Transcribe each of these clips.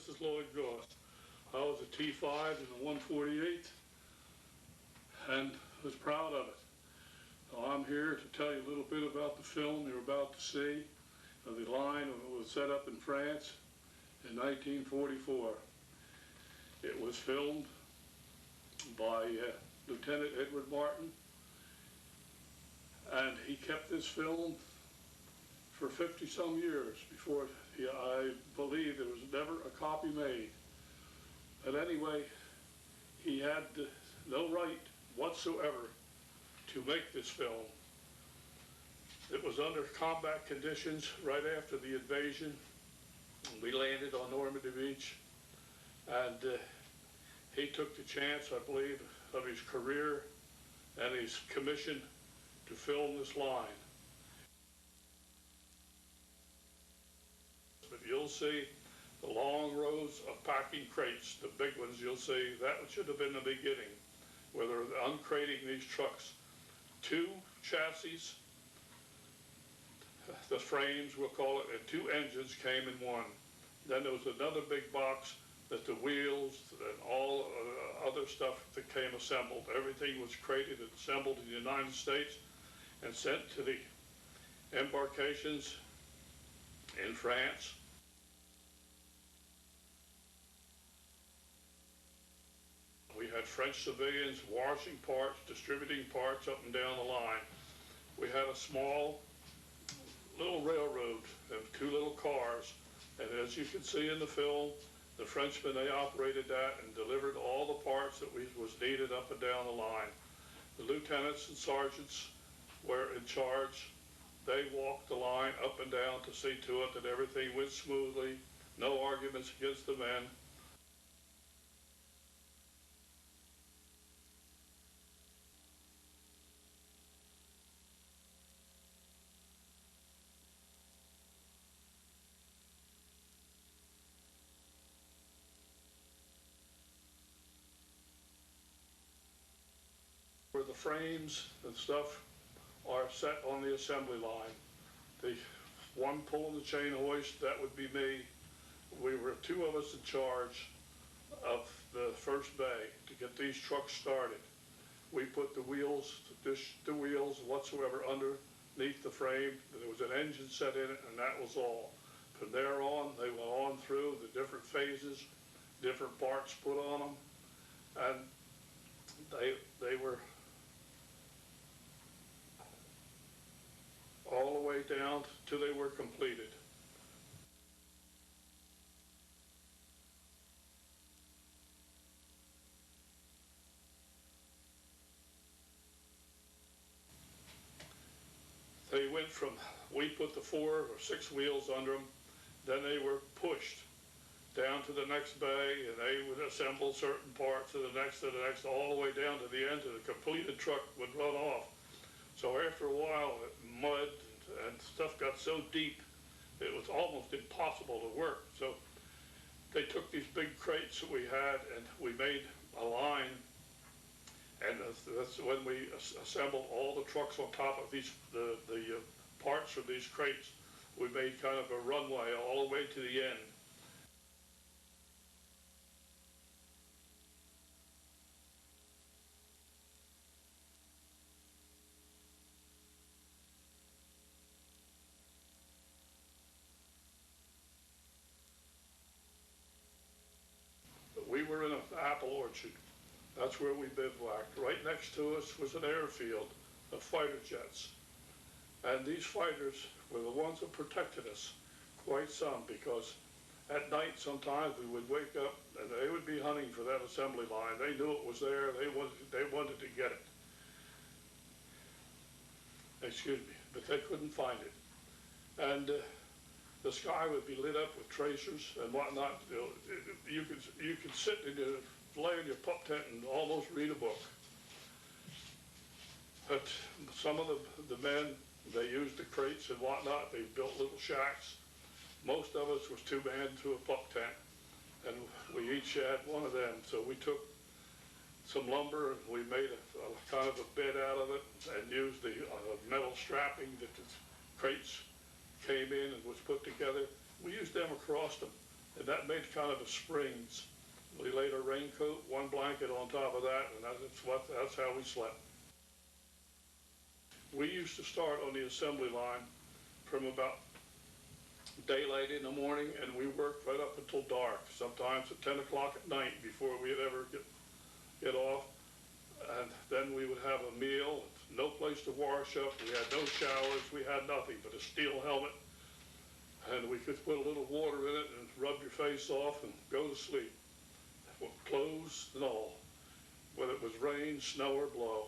this is Lloyd Goss. I was a T5 in the 148th and was proud of it. So I'm here to tell you a little bit about the film you're about to see, of the line that was set up in France in 1944. It was filmed by Lieutenant Edward Martin, and he kept this film for 50-some years before I believe there was never a copy made. But anyway, he had no right whatsoever to make this film. It was under combat conditions right after the invasion. We landed on Normandy Beach, and he took the chance, I believe, of his career and his commission to film this line. But you'll see the long rows of packing crates, the big ones you'll see, that should have been the beginning, where they're uncrating these trucks. 2 chassis, the frames we'll call it, and 2 engines came in one. Then there was another big box that the wheels and all other stuff that came assembled. Everything was crated and assembled in the United States and sent to the embarkations in France. We had French civilians washing parts, distributing parts up and down the line. We had a small little railroad of 2 little cars, and as you can see in the film, the Frenchmen, they operated that and delivered all the parts that was needed up and down the line. The lieutenants and sergeants were in charge. They walked the line up and down to see to it that everything went smoothly, no arguments against the men. Where the frames and stuff are set on the assembly line. The one pulling the chain hoist, that would be me. We were 2 of us in charge of the first bay to get these trucks started. We put the wheels, the wheels whatsoever underneath the frame. There was an engine set in it, and that was all. From there on, they went on through the different phases, different parts put on them, and they were all the way down till they were completed. They went from, we put the 4 or 6 wheels under them, then they were pushed down to the next bay, and they would assemble certain parts to the next, all the way down to the end, and the completed truck would run off. So after a while, mud and stuff got so deep, it was almost impossible to work. So they took these big crates that we had, and we made a line, and that's when we assembled all the trucks on top of these, the parts from these crates. We made kind of a runway all the way to the end. We were in an apple orchard. That's where we bivouacked. Right next to us was an airfield of fighter jets. And these fighters were the ones that protected us quite some, because at night sometimes we would wake up and they would be hunting for that assembly line. They knew it was there. They wanted to get it. Excuse me, but they couldn't find it. And the sky would be lit up with tracers and whatnot. You could sit and lay in your pup tent and almost read a book. But some of the men, they used the crates and whatnot. They built little shacks. Most of us was 2-man to a pup tent, and we each had one of them. So we took some lumber and we made a kind of a bed out of it, and used the metal strapping that the crates came in and was put together. We used them across them, and that made kind of a springs. We laid a raincoat, one blanket on top of that, and that's how we slept. We used to start on the assembly line from about daylight in the morning, and we worked right up until dark, sometimes at 10 o'clock at night before we'd ever get off. And then we would have a meal, no place to wash up, we had no showers, we had nothing but a steel helmet, and we could put a little water in it and rub your face off and go to sleep, with clothes and all, whether it was rain, snow, or blow.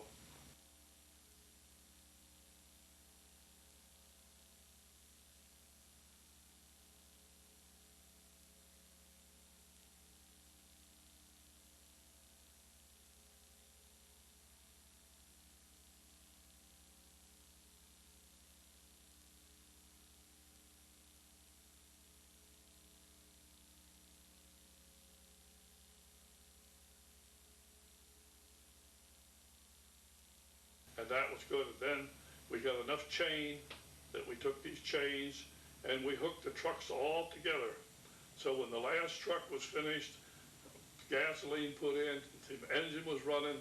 And that was good. And then we got enough chain that we took these chains and we hooked the trucks all together. So when the last truck was finished, gasoline put in, the engine was running,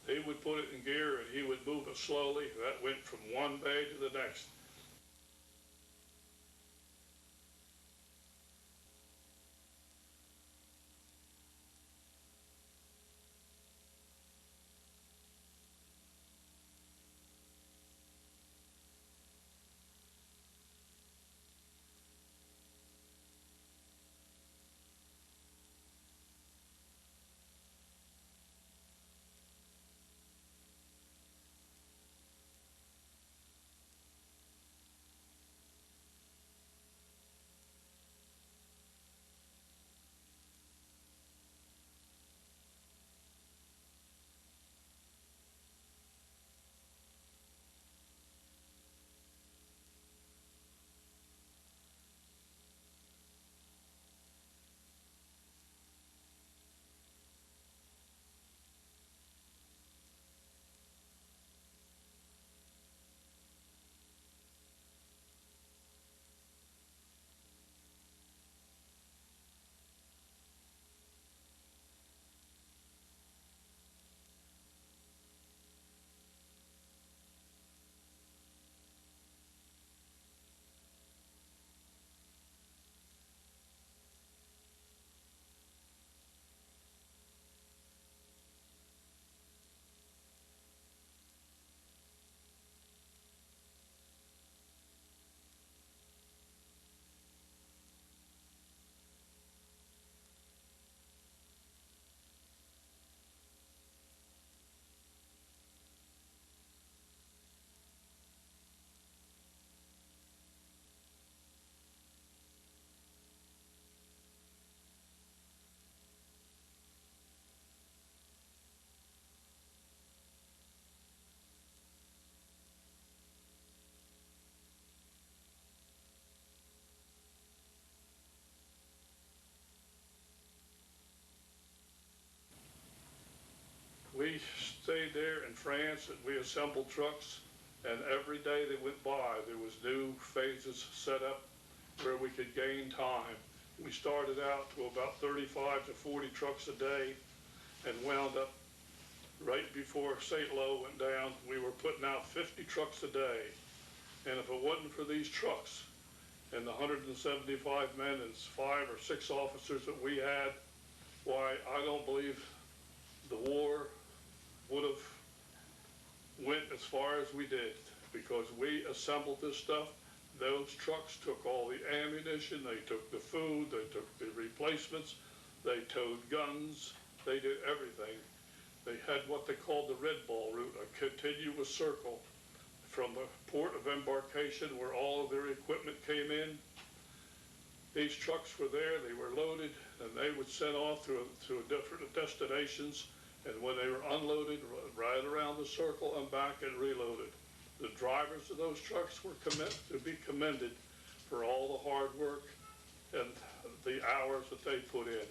he would put it in gear and he would move it slowly. That went from one bay to the next. We stayed there in France and we assembled trucks, and every day that went by there was new phases set up where we could gain time. We started out to about 35 to 40 trucks a day and wound up right before St. Lo went down, we were putting out 50 trucks a day. And if it wasn't for these trucks and the 175 men and 5 or 6 officers that we had, why, I don't believe the war would have went as far as we did, because we assembled this stuff. Those trucks took all the ammunition, they took the food, they took the replacements, they towed guns, they did everything. They had what they called the Redball route, a continuous circle from the port of embarkation where all of their equipment came in. These trucks were there, they were loaded, and they would send off to different destinations. And when they were unloaded, right around the circle and back and reloaded. The drivers of those trucks were to be commended for all the hard work and the hours that they put in.